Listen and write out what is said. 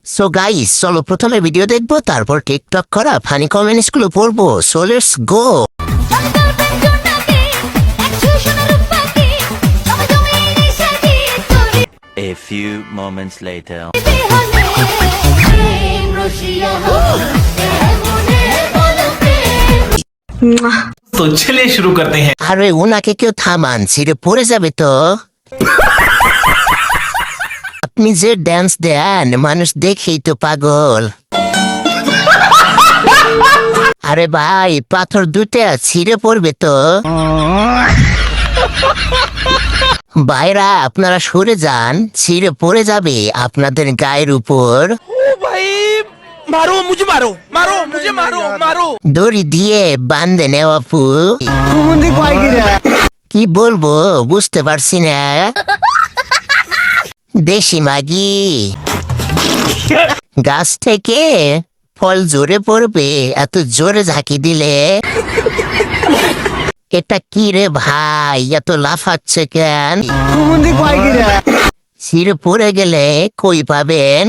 So guys, চলো প্রথমে video দেখবো, তারপর টিকটক করা ফানি কমেন্টস গুলো পড়বো। So let's go. A few moments later. तो चलिए शुरू करते हैं। আরে ওনাকে কেউ থামান, ছিঁড়ে পড়ে যাবে তো। আপনি যে ড্যান্স দেন, মানুষ দেখেই তো পাগল। আরে ভাই, পাথর দুটা ছিঁড়ে পড়বে তো। ভাইরা, আপনারা সরে যান, ছিঁড়ে পড়ে যাবে আপনাদের গায়ের উপর। मारो मुझे, मारो मारो मुझे, मारो मारो। দড়ি দিয়ে বান্ধে নেওয়া আপু। কি বলবো বুঝতে পারছি না। দেশি মাগি। গাছ থেকে ফল জোরে পড়বে, এত জোরে ঝাঁকি দিলে। এটা কি রে ভাই, এত লাফাচ্ছে কেন? ছিঁড়ে পড়ে গেলে কই পাবেন?